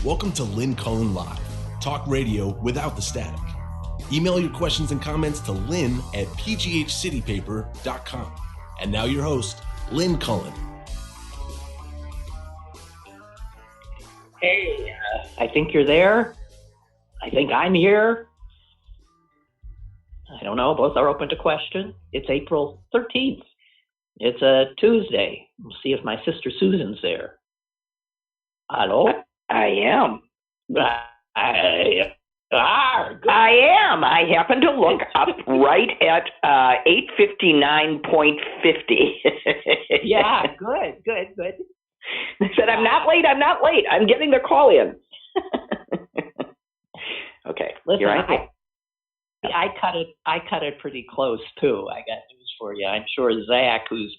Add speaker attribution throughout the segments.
Speaker 1: Welcome to Lynn Cullen Live, talk radio without the static. Email your questions and comments to lynn@pghcitypaper.com. And now your host, Lynn Cullen.
Speaker 2: Hey, I think you're there. I think I'm here. I don't know. Both are open to question. It's April 13th. It's a Tuesday. We'll see if my sister Susan's there. Hello?
Speaker 3: I am.
Speaker 2: I
Speaker 3: am. I happen to look up right at 8:59.50.
Speaker 2: Yeah, good.
Speaker 3: I said, I'm not late. I'm getting the call in. Okay,
Speaker 2: listen,
Speaker 3: here I go.
Speaker 2: I cut it pretty close too. I got news for you. I'm sure Zach, who's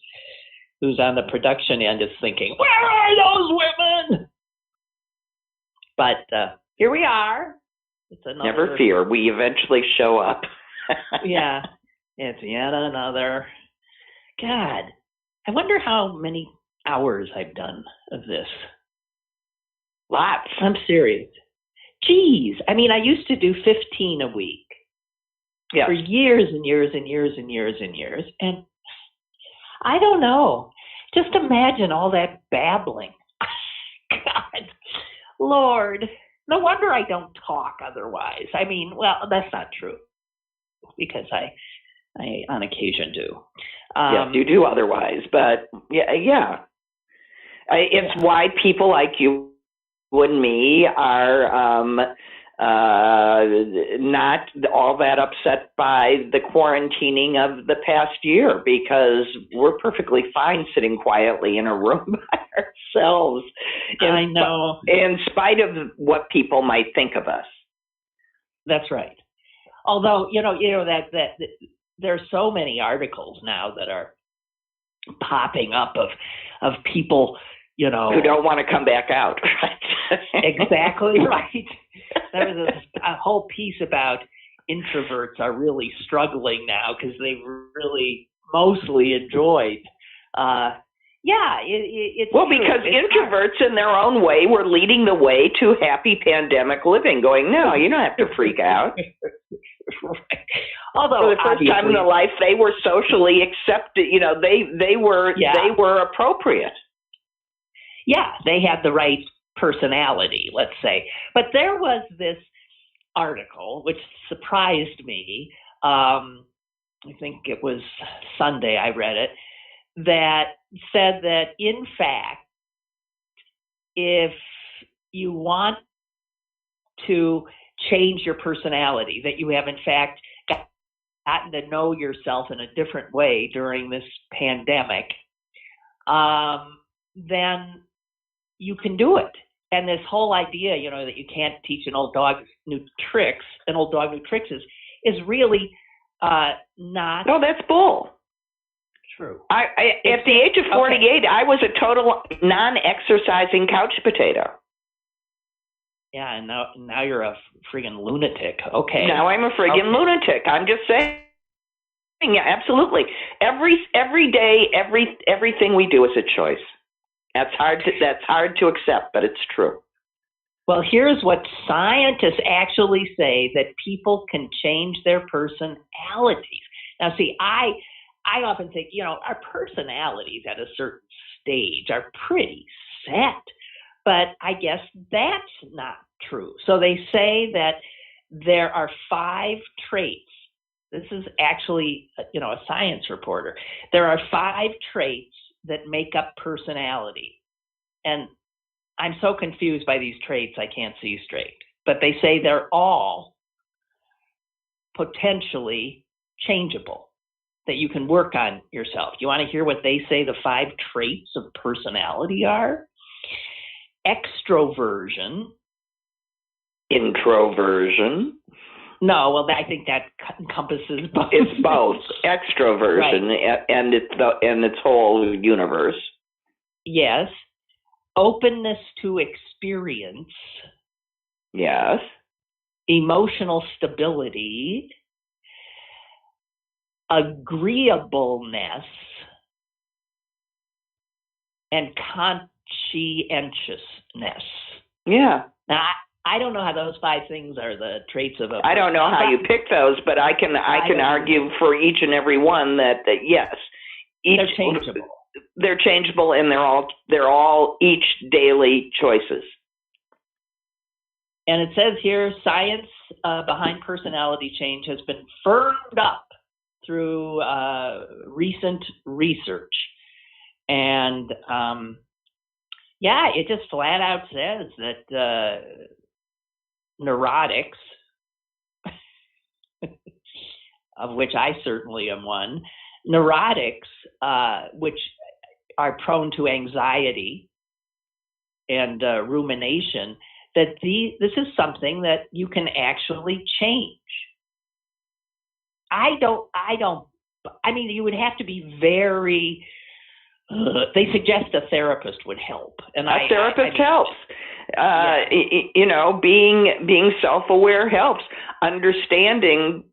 Speaker 2: on the production end, is thinking, "Where are those women?" But here we are. It's another.
Speaker 3: Never fear, we eventually show up.
Speaker 2: Yeah, it's yet another. God, I wonder how many hours I've done of this.
Speaker 3: Lots.
Speaker 2: I'm serious. Geez, I mean, I used to do 15 a week.
Speaker 3: Yeah.
Speaker 2: For years and years and years and years and years. And I don't know. Just imagine all that babbling. God, Lord. No wonder I don't talk otherwise. I mean, well, that's not true. Because I on occasion do.
Speaker 3: Yes, you do otherwise. But yeah. It's why people like you and me are not all that upset by the quarantining of the past year, because we're perfectly fine sitting quietly in a room by ourselves.
Speaker 2: I know.
Speaker 3: In spite of what people might think of us.
Speaker 2: That's right. Although, you know that there are so many articles now that are popping up of people, who
Speaker 3: don't want to come back out.
Speaker 2: Exactly right. There was a whole piece about introverts are really struggling now because they've really mostly enjoyed. It's
Speaker 3: well,
Speaker 2: true.
Speaker 3: because
Speaker 2: it's
Speaker 3: introverts in their own way were leading the way to happy pandemic living, going, no, you don't have to freak out.
Speaker 2: Right. Although
Speaker 3: for the first time in their life, they were socially accepted. They were appropriate.
Speaker 2: Yeah, they had the right personality, let's say. But there was this article which surprised me. I think it was Sunday I read it, that said that, in fact, if you want to change your personality, that you have, in fact, gotten to know yourself in a different way during this pandemic, then you can do it. And this whole idea, that you can't teach an old dog new tricks is really not.
Speaker 3: No, that's bull.
Speaker 2: True.
Speaker 3: At the age of 48, I was a total non-exercising couch potato.
Speaker 2: Yeah, and now you're a friggin' lunatic. Okay.
Speaker 3: Now I'm a friggin' lunatic. I'm just saying. Yeah, absolutely. Every day, everything we do is a choice. That's hard to accept, but it's true.
Speaker 2: Well, here's what scientists actually say, that people can change their personalities. Now, see, I often think, our personalities at a certain stage are pretty set, but I guess that's not true. So they say that there are 5 traits. This is actually, a science reporter. There are 5 traits that make up personality. And I'm so confused by these traits, I can't see straight. But they say they're all potentially changeable, that you can work on yourself. You want to hear what they say the 5 traits of personality are? Extroversion.
Speaker 3: Introversion.
Speaker 2: No, well, I think that encompasses both.
Speaker 3: It's both extroversion, right. and its whole universe.
Speaker 2: Yes. Openness to experience.
Speaker 3: Yes.
Speaker 2: Emotional stability. Agreeableness. And conscientiousness.
Speaker 3: Yeah.
Speaker 2: Now, I don't know how those 5 things are the traits of a person.
Speaker 3: I don't know how you pick those, but I can argue for each and every one that yes,
Speaker 2: they're changeable.
Speaker 3: They're changeable, and they're all each daily choices.
Speaker 2: And it says here, science behind personality change has been firmed up through recent research. And it just flat out says that neurotics, of which I certainly am one, neurotics, which are prone to anxiety and rumination, that this is something that you can actually change. You would have to be very, they suggest a therapist would help. And
Speaker 3: a therapist helps. Being self-aware helps. Understanding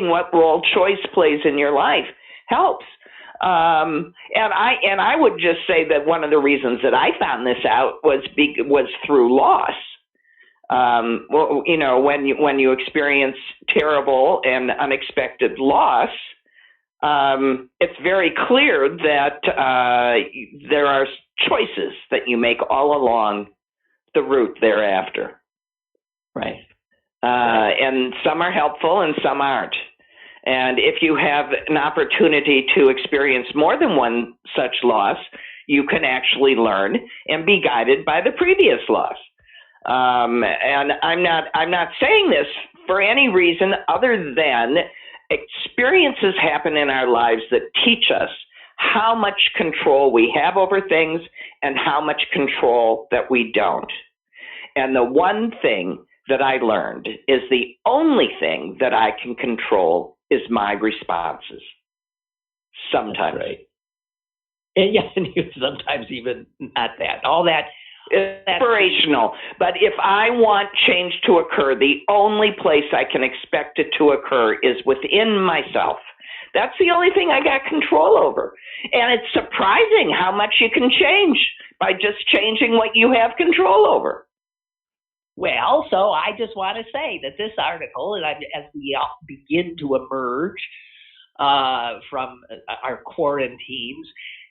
Speaker 3: what role choice plays in your life helps. And I would just say that one of the reasons that I found this out was through loss. When you experience terrible and unexpected loss, it's very clear that there are choices that you make all along the route thereafter.
Speaker 2: Right.
Speaker 3: And some are helpful and some aren't. And if you have an opportunity to experience more than one such loss, you can actually learn and be guided by the previous loss. And I'm not saying this for any reason other than experiences happen in our lives that teach us how much control we have over things and how much control that we don't. And the one thing that I learned is the only thing that I can control is my responses. Sometimes.
Speaker 2: That's right. And sometimes even not that. All that.
Speaker 3: Inspirational. But if I want change to occur, the only place I can expect it to occur is within myself. That's the only thing I got control over. And it's surprising how much you can change by just changing what you have control over.
Speaker 2: Well, so I just want to say that this article, as we begin to emerge from our quarantines,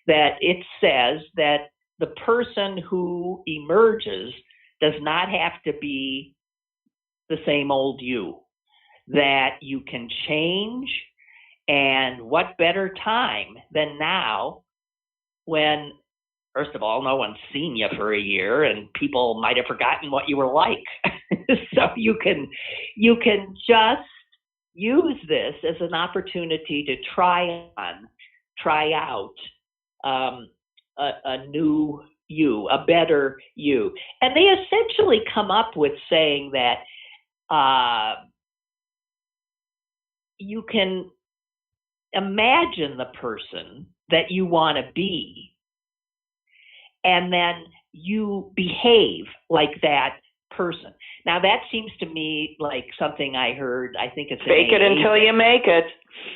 Speaker 2: that it says that the person who emerges does not have to be the same old you, that you can change, and what better time than now when, first of all, no one's seen you for a year and people might have forgotten what you were like. So you can just use this as an opportunity to try out a new you, a better you. And they essentially come up with saying that you can imagine the person that you want to be, and then you behave like that person. Now that seems to me like something I heard, I think it's
Speaker 3: fake it until you make it.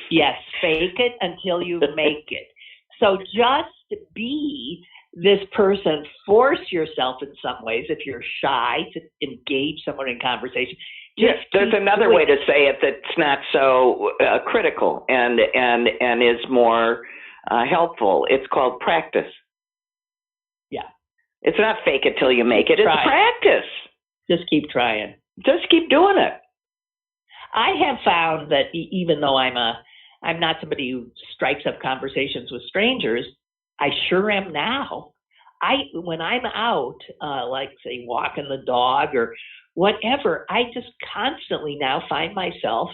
Speaker 2: Yes, fake it until you make it. So just be this person. Force yourself in some ways if you're shy to engage someone in conversation.
Speaker 3: Yes, there's another way to say it that's not so critical and is more helpful. It's called practice.
Speaker 2: Yeah. It's
Speaker 3: not fake it till you make it. It's practice.
Speaker 2: Just keep trying.
Speaker 3: Just keep doing it.
Speaker 2: I have found that even though I'm not somebody who strikes up conversations with strangers, I sure am now. When I'm out, like say walking the dog or whatever, I just constantly now find myself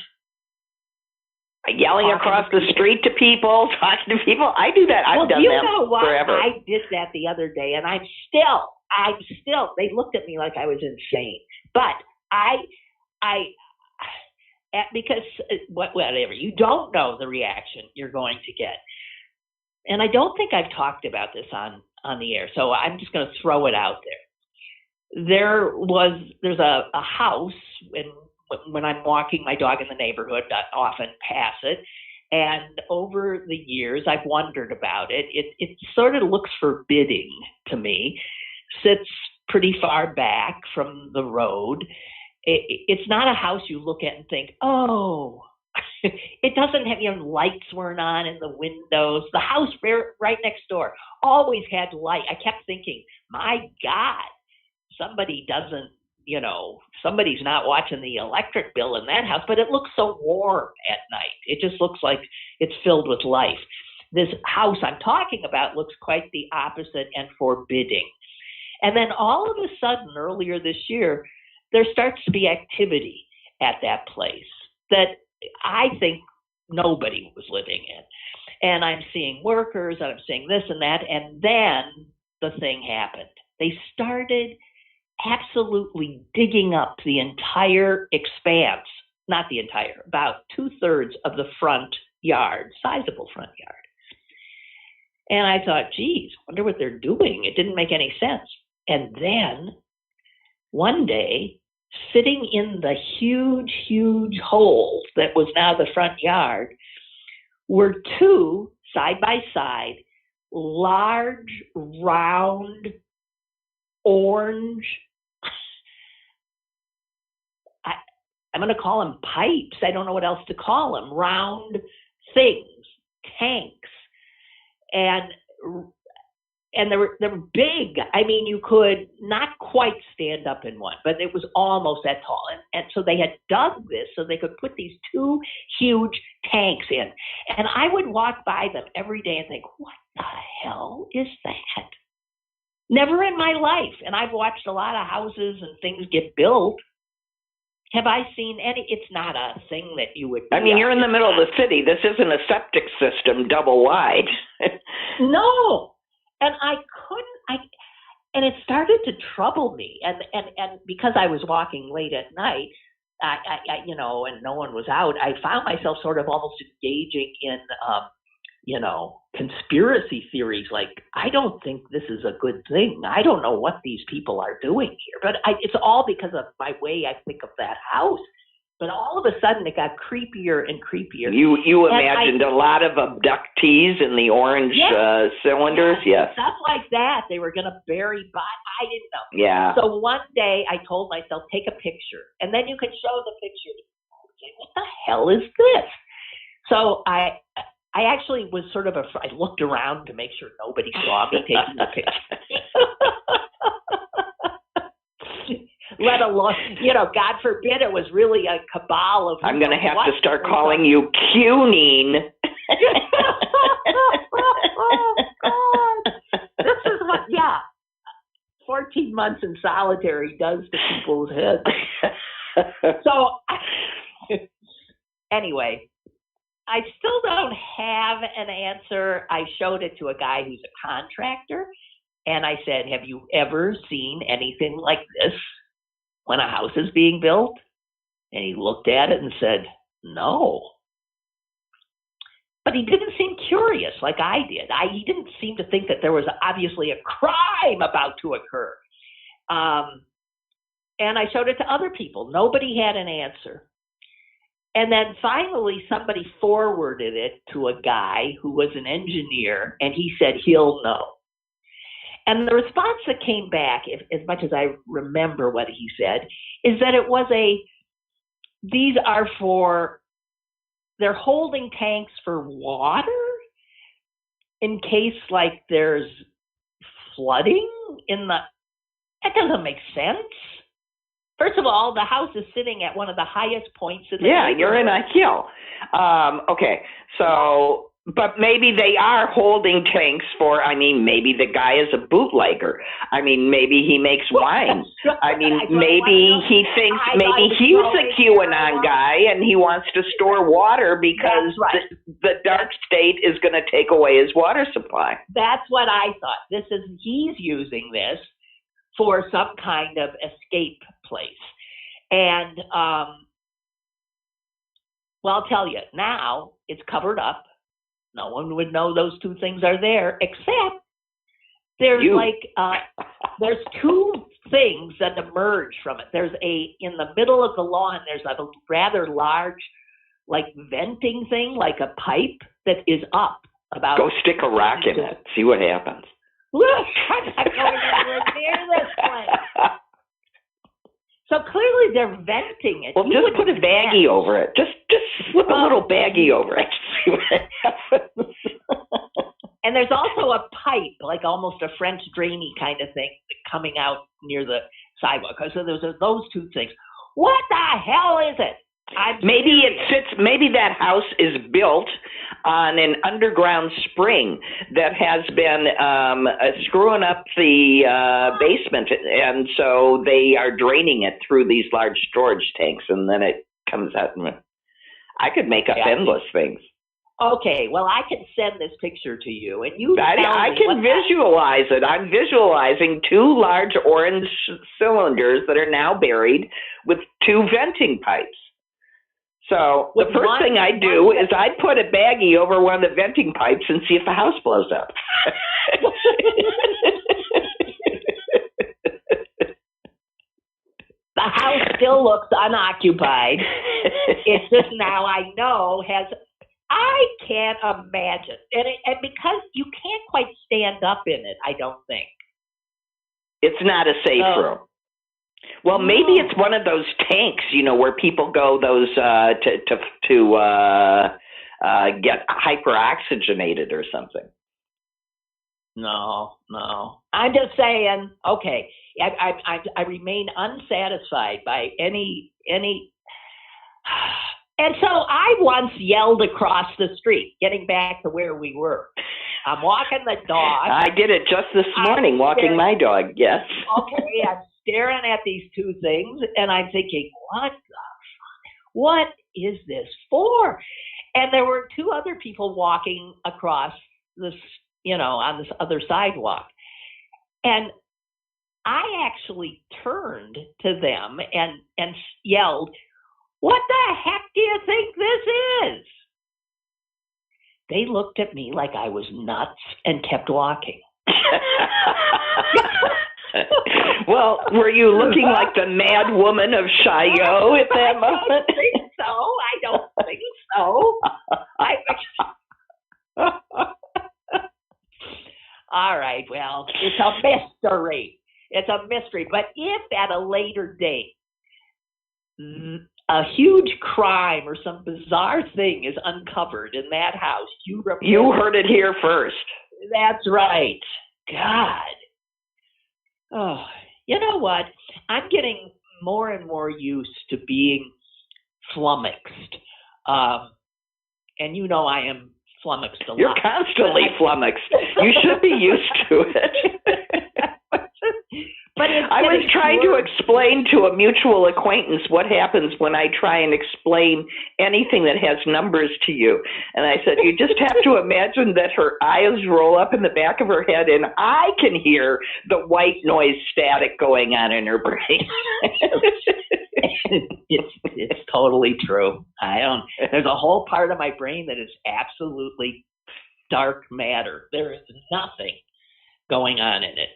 Speaker 3: yelling across the street to people, talking to people. I do that. I've done that forever.
Speaker 2: I did that the other day, and I'm still, they looked at me like I was insane. But because whatever, you don't know the reaction you're going to get. And I don't think I've talked about this on the air, so I'm just going to throw it out there. There's a house, and when I'm walking my dog in the neighborhood, I often pass it, And over the years, I've wondered about it. It sort of looks forbidding to me, sits pretty far back from the road. It's not a house you look at and think, oh, it doesn't have, lights weren't on in the windows. The house right next door always had light. I kept thinking, my God, somebody doesn't, somebody's not watching the electric bill in that house, but it looks so warm at night. It just looks like it's filled with life. This house I'm talking about looks quite the opposite and forbidding. And then all of a sudden, earlier this year, there starts to be activity at that place that I think nobody was living in. And I'm seeing workers, and I'm seeing this and that, and then the thing happened. They started absolutely digging up the entire expanse, not the entire, about 2/3 of the front yard, sizable front yard. And I thought, geez, wonder what they're doing. It didn't make any sense. And then one day, sitting in the huge, huge hole that was now the front yard were two side by side, large, round, orange, I'm going to call them pipes. I don't know what else to call them. Round things, tanks. And they were big. I mean, you could not quite stand up in one, but it was almost that tall. And so they had dug this so they could put these two huge tanks in. And I would walk by them every day and think, what the hell is that? Never in my life. And I've watched a lot of houses and things get built. Have I seen any? It's not a thing that you would.
Speaker 3: I mean, you're in the middle of the city. This isn't a septic system double wide.
Speaker 2: No. And I couldn't, and it started to trouble me. And because I was walking late at night, and no one was out, I found myself sort of almost engaging in, conspiracy theories. Like, I don't think this is a good thing. I don't know what these people are doing here, but it's all because of my way I think of that house. But all of a sudden, it got creepier and creepier.
Speaker 3: You imagined a lot of abductees in the orange cylinders? Yes.
Speaker 2: Stuff like that. They were going to bury bodies. I didn't know.
Speaker 3: Yeah.
Speaker 2: So one day, I told myself, take a picture. And then you can show the picture. What the hell is this? So I actually was sort of I looked around to make sure nobody saw me taking the picture. Let alone, God forbid it was really a cabal of.
Speaker 3: I'm going to have to start calling you Cunine.
Speaker 2: Oh, God. This is what, 14 months in solitary does to people's heads. So, anyway, I still don't have an answer. I showed it to a guy who's a contractor, and I said, have you ever seen anything like this when a house is being built? And he looked at it and said, no. But he didn't seem curious like I did. He didn't seem to think that there was obviously a crime about to occur. And I showed it to other people. Nobody had an answer. And then finally, somebody forwarded it to a guy who was an engineer, and he said he'll know. And the response that came back, as much as I remember what he said, is that it was they're holding tanks for water in case like there's flooding that doesn't make sense. First of all, the house is sitting at one of the highest points in the neighborhood.
Speaker 3: You're in a hill. Okay, so, but maybe they are holding tanks for, maybe the guy is a bootlegger. Maybe he makes wine. Maybe he thinks, maybe he's a QAnon guy and he wants to store water because the dark state is going to take away his water supply.
Speaker 2: That's what I thought. He's using this for some kind of escape place. And, I'll tell you, now it's covered up. No one would know those two things are there, except there's there's two things that emerge from it. In the middle of the lawn, there's a rather large like venting thing, like a pipe that is up about.
Speaker 3: Go stick a rock in it. See what happens.
Speaker 2: Look, I'm not going anywhere near this place. So clearly they're venting it.
Speaker 3: Well, just put a baggie over it. Just slip a little baggie over it. See what happens.
Speaker 2: And there's also a pipe, like almost a French drainy kind of thing, coming out near the sidewalk. So there's those two things. What the hell is it?
Speaker 3: Maybe that house is built on an underground spring that has been screwing up the basement, and so they are draining it through these large storage tanks, and then it comes out. I could make up endless things.
Speaker 2: Okay, well, I can send this picture to you, and you.
Speaker 3: I can visualize it. I'm visualizing two large orange cylinders that are now buried with two venting pipes. So the first thing I do is I put a baggie over one of the venting pipes and see if the house blows up.
Speaker 2: The house still looks unoccupied. It's just now I know I can't imagine. And because you can't quite stand up in it, I don't think.
Speaker 3: It's not a safe room. Well, maybe it's one of those tanks, where people go to get hyperoxygenated or something.
Speaker 2: No. I'm just saying. Okay, I remain unsatisfied by any. And so I once yelled across the street. Getting back to where we were, I'm walking the dog.
Speaker 3: I did it just this morning, walking my dog. Yes.
Speaker 2: Okay, I'm staring at these two things, and I'm thinking, what is this for? And there were two other people walking across this, on this other sidewalk. And I actually turned to them and yelled, "What the heck do you think this is?" They looked at me like I was nuts and kept walking.
Speaker 3: Well, were you looking like the mad woman of Chaillot at that moment?
Speaker 2: I don't think so. All right, well, it's a mystery. But if at a later date a huge crime or some bizarre thing is uncovered in that house, you
Speaker 3: heard it here first.
Speaker 2: That's right. God. Oh, you know what? I'm getting more and more used to being flummoxed. And I am flummoxed a lot.
Speaker 3: You're constantly flummoxed. You should be used to it.
Speaker 2: But
Speaker 3: I was trying to explain to a mutual acquaintance what happens when I try and explain anything that has numbers to you. And I said, you just have to imagine that her eyes roll up in the back of her head and I can hear the white noise static going on in her brain.
Speaker 2: It's totally true. There's a whole part of my brain that is absolutely dark matter. There is nothing going on in it.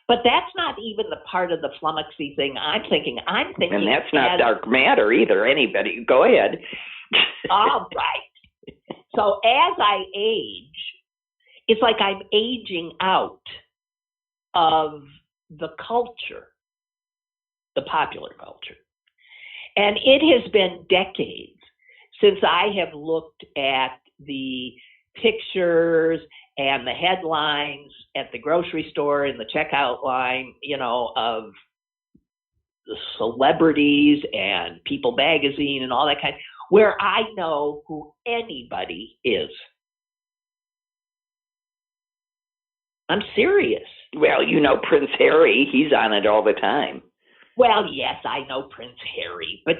Speaker 2: But that's not even the part of the flummoxy thing I'm thinking.
Speaker 3: And that's not dark matter either. Anybody, go ahead.
Speaker 2: All right. So as I age, it's like I'm aging out of the culture, the popular culture. And it has been decades since I have looked at the pictures and the headlines at the grocery store in the checkout line, of the celebrities and People magazine and all that kind, where I know who anybody is. I'm serious.
Speaker 3: Well, Prince Harry, he's on it all the time.
Speaker 2: Well, yes, I know Prince Harry, but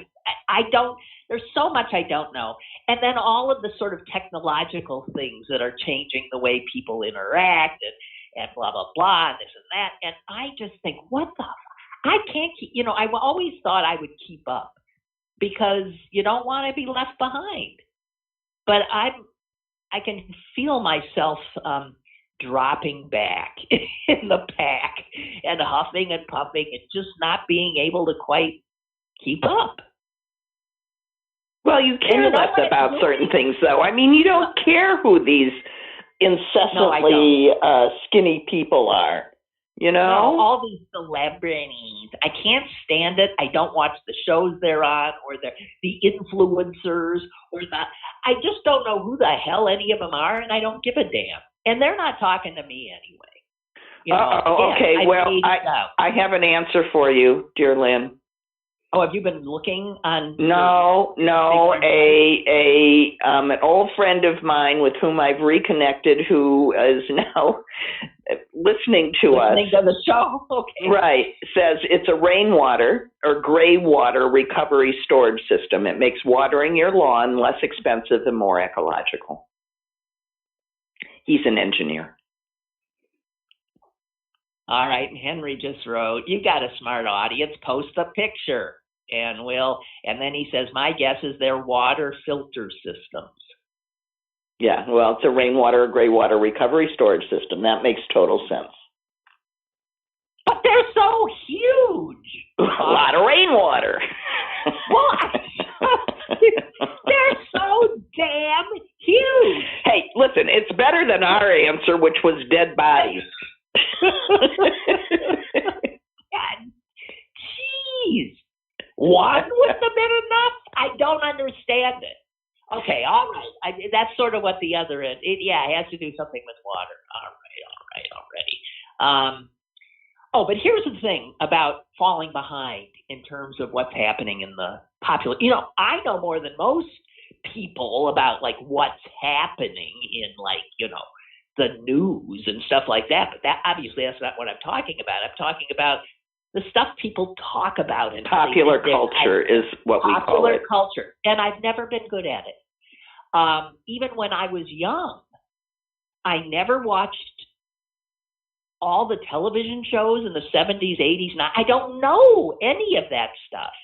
Speaker 2: there's so much I don't know. And then all of the sort of technological things that are changing the way people interact and blah, blah, blah, and this and that. And I just think, I can't keep, I always thought I would keep up because you don't want to be left behind. But I can feel myself dropping back in the pack and huffing and puffing and just not being able to quite keep up.
Speaker 3: Well, you care less about certain things, though. I mean, you don't care who these incessantly skinny people are. You know?
Speaker 2: No, all these celebrities. I can't stand it. I don't watch the shows they're on or the influencers or the. I just don't know who the hell any of them are, and I don't give a damn. And they're not talking to me anyway. You know,
Speaker 3: okay, well, I have an answer for you, dear Lynn.
Speaker 2: Oh, have you been looking on?
Speaker 3: No. An old friend of mine with whom I've reconnected, who is now listening to
Speaker 2: the show. Okay.
Speaker 3: Right, says it's a rainwater or gray water recovery storage system. It makes watering your lawn less expensive and more ecological. He's an engineer.
Speaker 2: All right, Henry just wrote, you got a smart audience, post a picture. And then he says, my guess is they're water filter systems.
Speaker 3: Yeah, well, it's a rainwater or gray water recovery storage system. That makes total sense.
Speaker 2: But they're so huge.
Speaker 3: A lot of rainwater.
Speaker 2: They're so damn huge.
Speaker 3: Hey, listen, it's better than our answer, which was dead bodies.
Speaker 2: God, jeez. One wouldn't have been enough? I don't understand it. Okay, all right. That's sort of what the other is. It has to do something with water. All right, already. But here's the thing about falling behind in terms of what's happening in the popular. You know, I know more than most people about like what's happening in like, you know, the news and stuff like that. But that obviously that's not what I'm talking about. I'm talking about the stuff people talk about in
Speaker 3: popular culture is what we call it.
Speaker 2: Popular culture, and I've never been good at it. Even when I was young, I never watched all the television shows in the 70s, 80s. I don't know any of that stuff.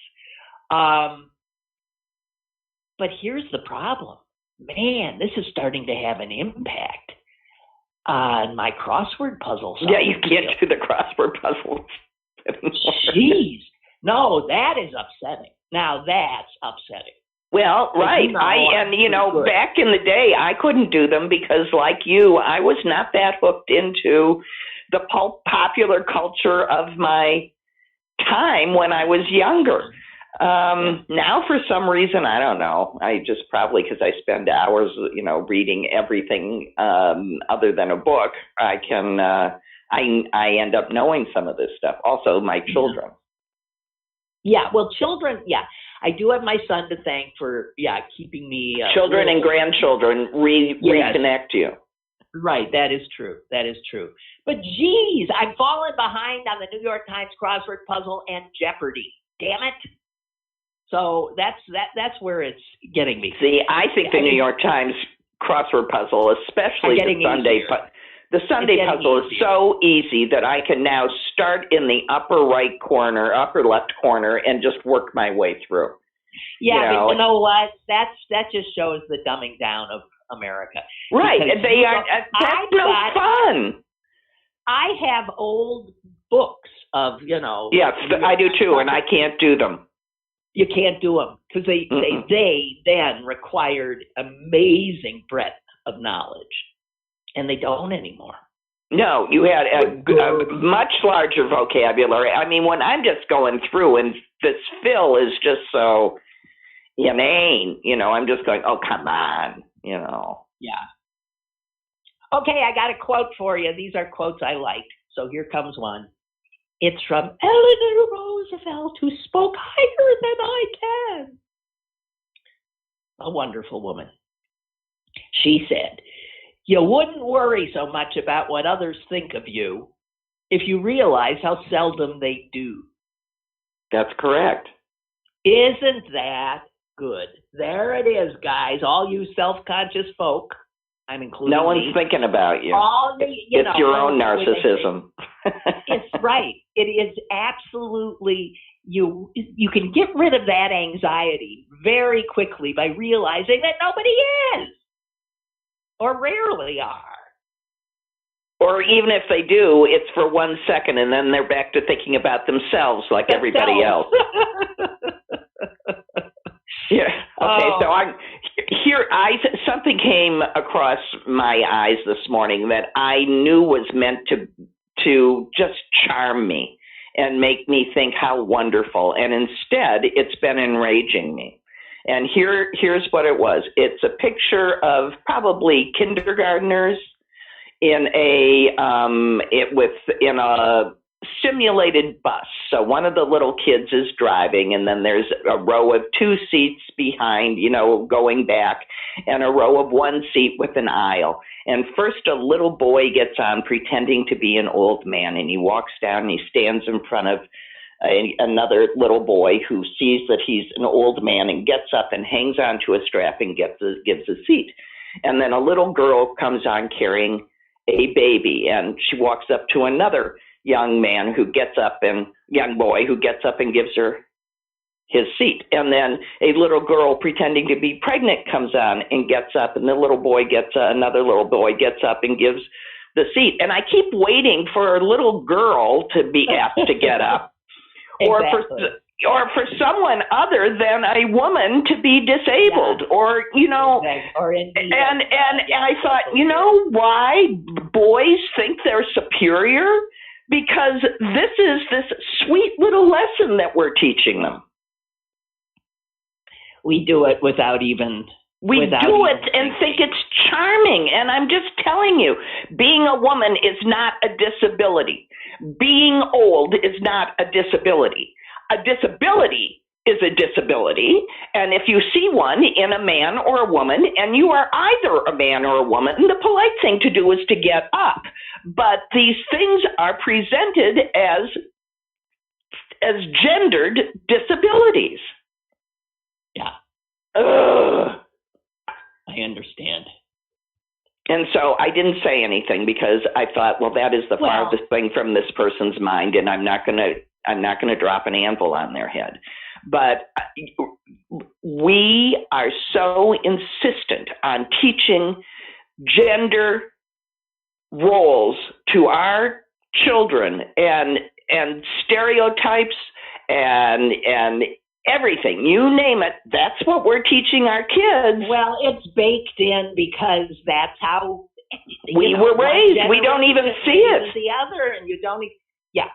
Speaker 2: But here's the problem. Man, this is starting to have an impact on my crossword puzzle.
Speaker 3: Yeah, you can't do the crossword puzzles.
Speaker 2: Jeez. No, that is upsetting. Now that's upsetting.
Speaker 3: Well, right. Back in the day, I couldn't do them because, like you, I was not that hooked into the popular culture of my time when I was younger. Now, for some reason, I don't know. I just probably because I spend hours, reading everything other than a book. I end up knowing some of this stuff. Also, my children.
Speaker 2: Yeah, well, children. Yeah, I do have my son to thank for keeping me.
Speaker 3: Children and grandchildren reconnect you.
Speaker 2: Right, that is true. But geez, I'm falling behind on the New York Times crossword puzzle and Jeopardy. Damn it! So that's where it's getting me.
Speaker 3: See, I think the New York Times crossword puzzle, especially the Sunday puzzle, is so easy that I can now start in the upper left corner, and just work my way through.
Speaker 2: Yeah, but you know what? That just shows the dumbing down of America.
Speaker 3: Right, they are. That's no fun.
Speaker 2: I have old books of
Speaker 3: Yes, I do too, and I can't do them.
Speaker 2: You can't do them because they then required amazing breadth of knowledge. And they don't anymore. No,
Speaker 3: you had a much larger vocabulary. I mean, when I'm just going through and this fill is just so inane, I'm just going, oh, come on,
Speaker 2: Yeah. Okay, I got a quote for you. These are quotes I liked. So here comes one. It's from Eleanor Roosevelt, who spoke higher than I can. A wonderful woman. She said, you wouldn't worry so much about what others think of you if you realize how seldom they do.
Speaker 3: That's correct.
Speaker 2: Isn't that good? There it is, guys. All you self-conscious folk, I'm including
Speaker 3: no one's thinking about you. It's your own narcissism.
Speaker 2: It's right. It is absolutely, you can get rid of that anxiety very quickly by realizing that nobody is. Or rarely are.
Speaker 3: Or even if they do, it's for 1 second, and then they're back to thinking about themselves like everybody else. Yeah. Okay, so something came across my eyes this morning that I knew was meant to just charm me and make me think how wonderful. And instead, it's been enraging me. And here's what it was. It's a picture of probably kindergartners in a simulated bus. So one of the little kids is driving, and then there's a row of 2 seats behind, going back, and a row of 1 seat with an aisle. And first a little boy gets on pretending to be an old man, and he walks down and he stands in front of another little boy who sees that he's an old man and gets up and hangs onto a strap and gives a seat. And then a little girl comes on carrying a baby, and she walks up to another young boy who gets up and gives her his seat. And then a little girl pretending to be pregnant comes on and gets up, and another little boy gets up and gives the seat. And I keep waiting for a little girl to be asked to get up.
Speaker 2: Exactly.
Speaker 3: or for someone other than a woman to be disabled, or
Speaker 2: exactly.
Speaker 3: and I thought, why boys think they're superior? Because this is this sweet little lesson that we're teaching them.
Speaker 2: We do it without even.
Speaker 3: We do it and think it's charming. And I'm just telling you, being a woman is not a disability. Being old is not a disability. A disability is a disability. And if you see one in a man or a woman, and you are either a man or a woman, the polite thing to do is to get up. But these things are presented as gendered disabilities.
Speaker 2: Yeah.
Speaker 3: Ugh.
Speaker 2: I understand.
Speaker 3: And so I didn't say anything because I thought, well, that is the farthest thing from this person's mind, and I'm not going to drop an anvil on their head. But we are so insistent on teaching gender roles to our children and stereotypes and everything, you name it, that's what we're teaching our kids.
Speaker 2: Well, it's baked in because that's how
Speaker 3: we were raised. We don't even see it.
Speaker 2: The other, and you don't. Yeah.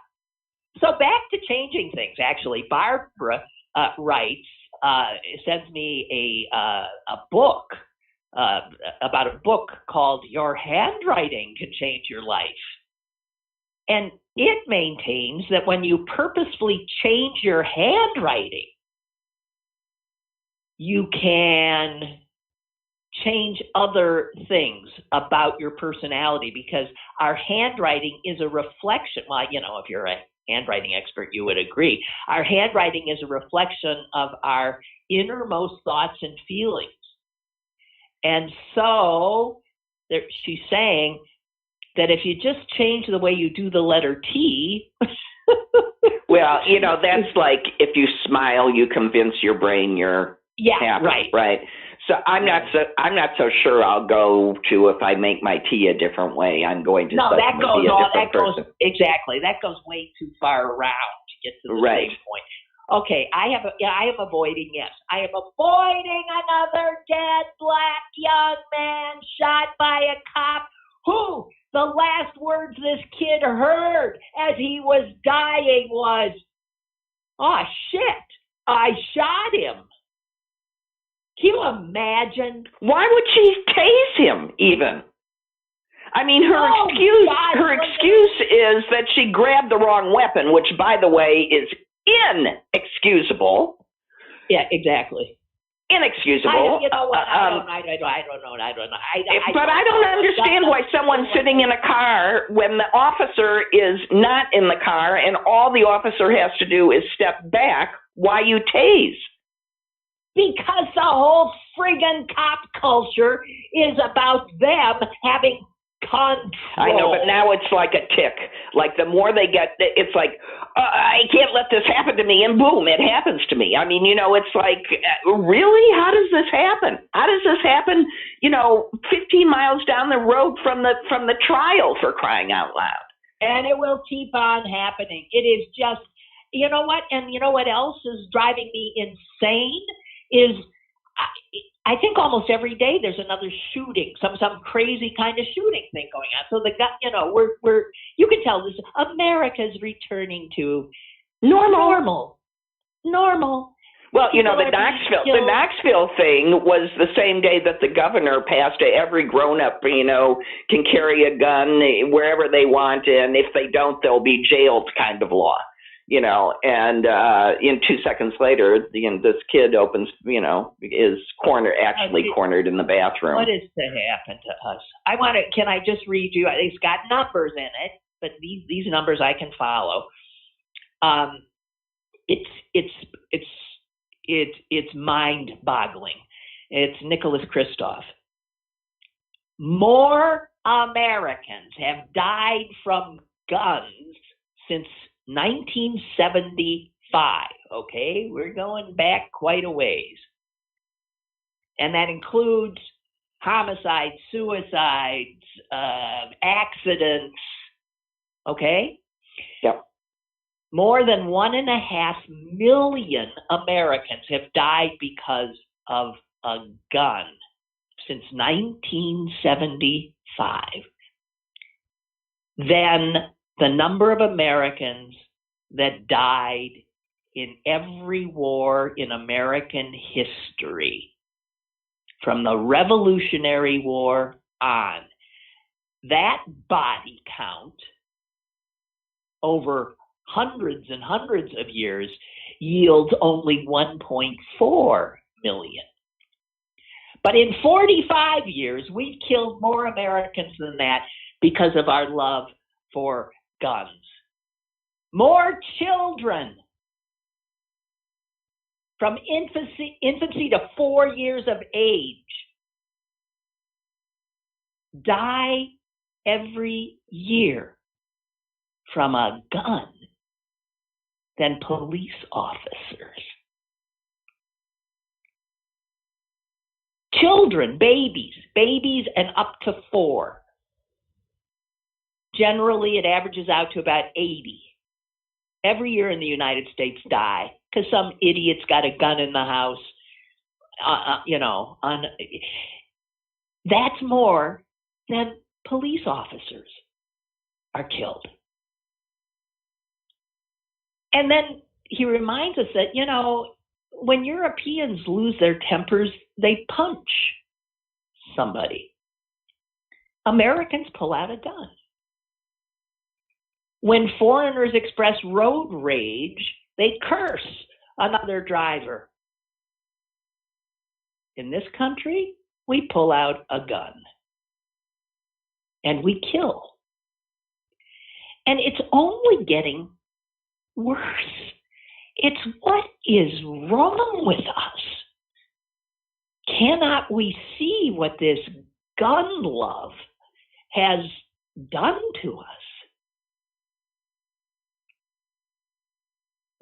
Speaker 2: So back to changing things. Actually, Barbara writes, sends me a book about a book called "Your Handwriting Can Change Your Life," and it maintains that when you purposefully change your handwriting, you can change other things about your personality, because our handwriting is a reflection. Well, if you're a handwriting expert, you would agree. Our handwriting is a reflection of our innermost thoughts and feelings. And so she's saying that if you just change the way you do the letter T.
Speaker 3: Well, that's like if you smile, you convince your brain you're happy, right? So I'm not so sure I'll go to, if I make my tea a different way, I'm going to be a different person.
Speaker 2: Exactly. That goes way too far around to get to the same point. Okay, I am avoiding, yes. I am avoiding another dead black young man shot by a cop who the last words this kid heard as he was dying was, "Oh, shit, I shot him." Can you imagine?
Speaker 3: Why would she tase him even? I mean, her excuse is that she grabbed the wrong weapon, which, by the way, is inexcusable.
Speaker 2: Yeah, exactly.
Speaker 3: Inexcusable.
Speaker 2: I don't know.
Speaker 3: But I don't understand why someone sitting in a car, when the officer is not in the car and all the officer has to do is step back, why you tase?
Speaker 2: Because the whole friggin' cop culture is about them having control.
Speaker 3: I know, but now it's like a tick. Like the more they get, it's like, I can't let this happen to me, and boom, it happens to me. I mean, it's like, really? How does this happen? How does this happen, 15 miles down the road from the trial, for crying out loud?
Speaker 2: And it will keep on happening. It is just, you know what? And you know what else is driving me insane is I think almost every day there's another shooting, some crazy kind of shooting thing going on. So we're you can tell this America's returning to normal.
Speaker 3: Well, the Knoxville thing was the same day that the governor passed every grown-up, can carry a gun wherever they want, and if they don't, they'll be jailed kind of law, and in 2 seconds later, this kid opens, is cornered in the bathroom.
Speaker 2: What is to happen to us? Can I just read you? It's got numbers in it, but these numbers I can follow. It's mind-boggling. It's Nicholas Kristof. More Americans have died from guns since 1975. Okay, we're going back quite a ways, and that includes homicides, suicides, accidents. Okay.
Speaker 3: Yep.
Speaker 2: More than 1.5 million Americans have died because of a gun since 1975. Then the number of Americans that died in every war in American history, from the Revolutionary War on, that body count over hundreds and hundreds of years yields only 1.4 million. But in 45 years, we've killed more Americans than that because of our love for guns. More children from infancy to 4 years of age die every year from a gun than police officers. Children, babies and up to 4. Generally, it averages out to about 80. Every year in the United States die because some idiot's got a gun in the house. That's more than police officers are killed. And then he reminds us that, when Europeans lose their tempers, they punch somebody. Americans pull out a gun. When foreigners express road rage, they curse another driver. In this country, we pull out a gun and we kill. And it's only getting worse. It's what is wrong with us? Cannot we see what this gun love has done to us?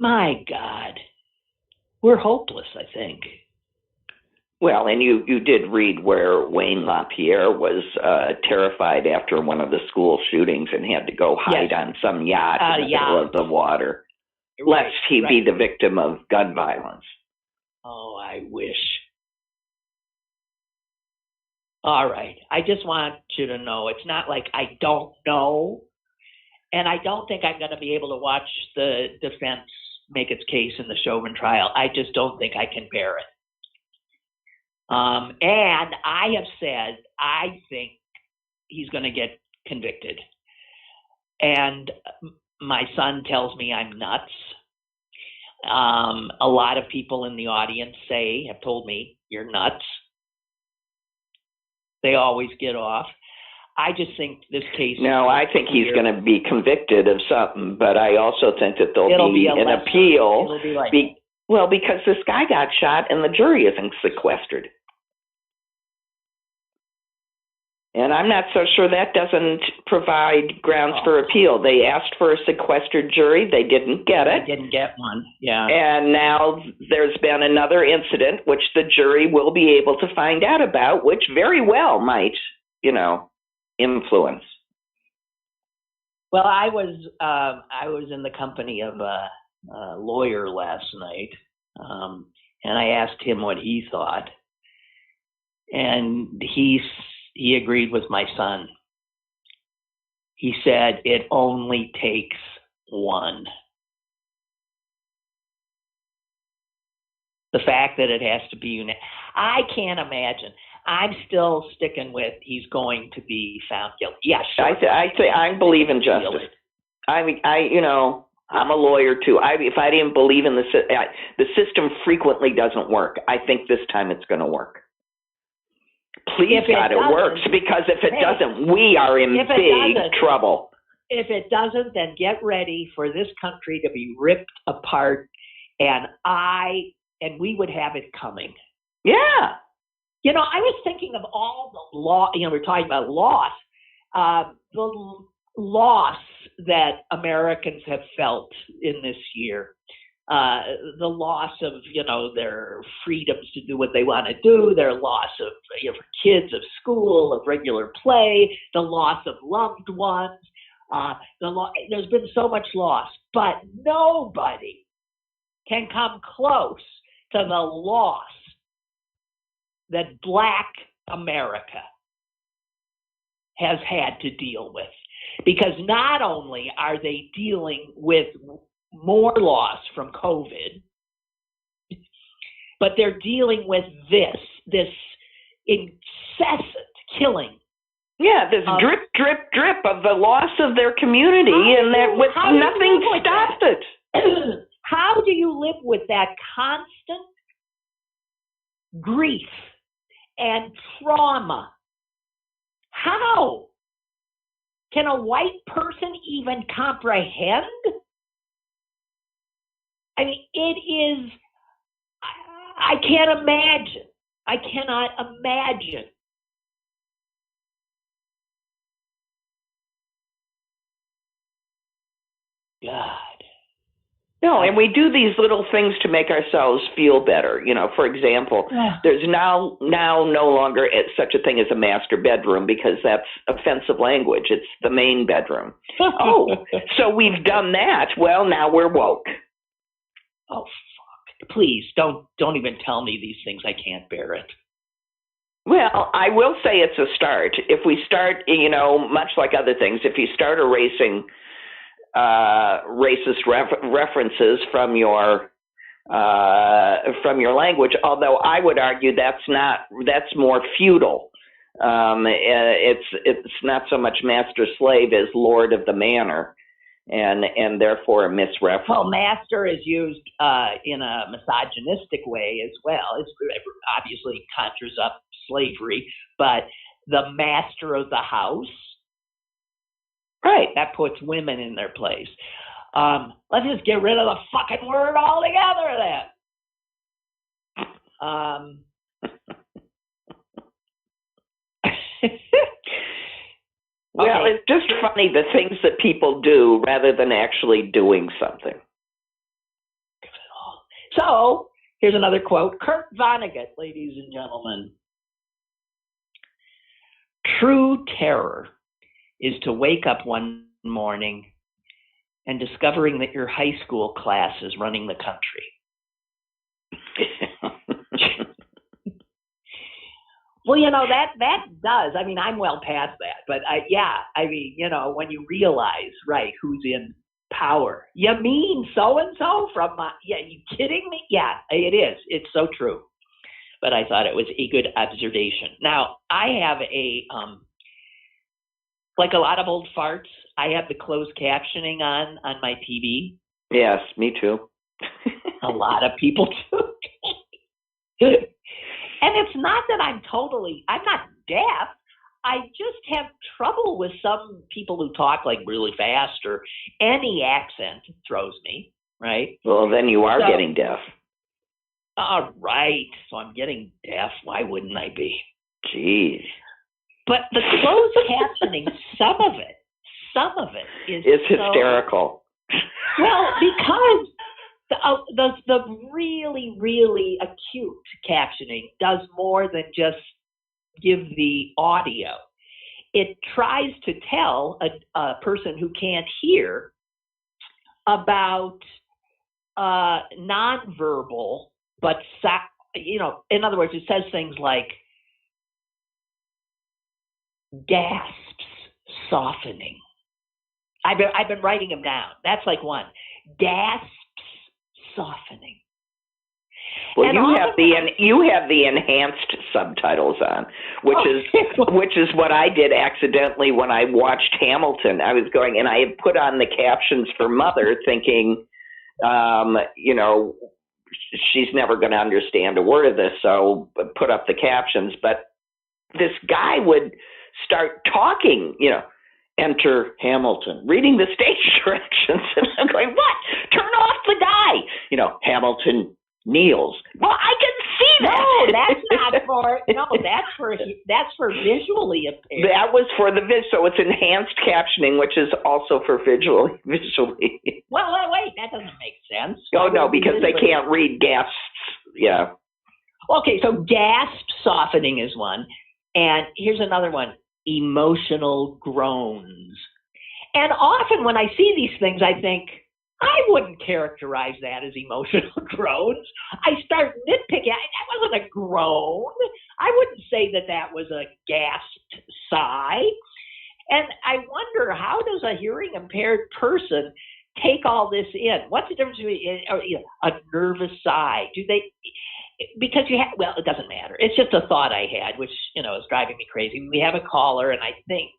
Speaker 2: My God, we're hopeless, I think.
Speaker 3: Well, and you did read where Wayne LaPierre was terrified after one of the school shootings and had to go hide on some yacht in the middle of the water, lest he be the victim of gun violence.
Speaker 2: Oh, I wish. All right. I just want you to know it's not like I don't know, and I don't think I'm going to be able to watch the defense make its case in the Chauvin trial. I just don't think I can bear it. And I have said I think he's going to get convicted. And my son tells me I'm nuts. A lot of people in the audience have told me you're nuts. They always get off. I just think this case.
Speaker 3: No, I think he's going to be convicted of something, but I also think that there'll be an appeal.
Speaker 2: It'll be like,
Speaker 3: because this guy got shot and the jury isn't sequestered. And I'm not so sure that doesn't provide grounds for appeal. They asked for a sequestered jury. They didn't get it.
Speaker 2: They didn't get one, yeah.
Speaker 3: And now there's been another incident which the jury will be able to find out about, which very well might, influence.
Speaker 2: Well, I was in the company of a lawyer last night, and I asked him what he thought. And he agreed with my son. He said, it only takes one. The fact that it has to be I can't imagine. I'm still sticking with he's going to be found guilty. Yeah, sure.
Speaker 3: I believe in justice. I'm a lawyer too. If I didn't believe in the system frequently doesn't work. I think this time it's going to work. Please God, it works, because if it doesn't, we are in big trouble.
Speaker 2: If it doesn't, then get ready for this country to be ripped apart, and we would have it coming.
Speaker 3: Yeah.
Speaker 2: I was thinking of all the law. We're talking about loss. The loss that Americans have felt in this year. The loss of, their freedoms to do what they want to do, their loss of kids, of school, of regular play, the loss of loved ones. There's been so much loss, but nobody can come close to the loss that Black America has had to deal with. Because not only are they dealing with more loss from COVID, but they're dealing with this incessant killing.
Speaker 3: Yeah, this drip, drip, drip of the loss of their community, and that with nothing stopped it.
Speaker 2: How do you live with that constant grief and trauma? How can a white person even comprehend? I mean, it is, I can't imagine. I cannot imagine. God.
Speaker 3: No, and we do these little things to make ourselves feel better. For example, there's now no longer such a thing as a master bedroom, because that's offensive language. It's the main bedroom. So we've done that. Well, now we're woke.
Speaker 2: Oh, fuck. Please, don't even tell me these things. I can't bear it.
Speaker 3: Well, I will say it's a start. If we start, much like other things, if you start erasing racist references from your language, although I would argue that's more feudal. It's not so much master slave as lord of the manor, and therefore a misreference.
Speaker 2: Well, master is used in a misogynistic way as well. It obviously conjures up slavery, but the master of the house. Right, that puts women in their place. Let's just get rid of the fucking word altogether then.
Speaker 3: Well, it's just funny the things that people do rather than actually doing something.
Speaker 2: So, here's another quote. Kurt Vonnegut, ladies and gentlemen. True terror is to wake up one morning and discovering that your high school class is running the country. Well, that does. I mean, I'm well past that, but when you realize, right, who's in power. You mean so-and-so from, you kidding me? Yeah, it is. It's so true. But I thought it was a good observation. Now, I have like a lot of old farts, I have the closed captioning on my TV.
Speaker 3: Yes, me too.
Speaker 2: A lot of people do. And it's not that I'm not deaf. I just have trouble with some people who talk like really fast, or any accent throws me, right?
Speaker 3: Well, then you are getting deaf.
Speaker 2: All right. So I'm getting deaf. Why wouldn't I be?
Speaker 3: Jeez.
Speaker 2: But the closed captioning, some of it is
Speaker 3: it's hysterical.
Speaker 2: Well, because the really, really acute captioning does more than just give the audio. It tries to tell a person who can't hear about nonverbal, but in other words, it says things like, gasps softening. I've been writing them down. That's like one. Gasps softening.
Speaker 3: Well,
Speaker 2: And
Speaker 3: you have the enhanced subtitles on, which is what I did accidentally when I watched Hamilton. I was going and I had put on the captions for Mother, thinking, she's never going to understand a word of this, so put up the captions. But this guy would start talking, enter Hamilton, reading the stage directions, and I'm going, what? Turn off the guy. Hamilton kneels. Well, I can see that.
Speaker 2: No, that's not for. No, that's for visually impaired.
Speaker 3: That was for the so it's enhanced captioning, which is also for visually.
Speaker 2: Well, wait, that doesn't make sense.
Speaker 3: Oh no, because they can't read gasps. Yeah.
Speaker 2: Okay, so gasp softening is one, and here's another one: emotional groans. And often when I see these things, I think, I wouldn't characterize that as emotional groans. I start nitpicking. That wasn't a groan. I wouldn't say that was a gasped sigh. And I wonder, how does a hearing impaired person take all this in? What's the difference between a nervous sigh? Do they? Because well, it doesn't matter. It's just a thought I had, which is driving me crazy. We have a caller, and I think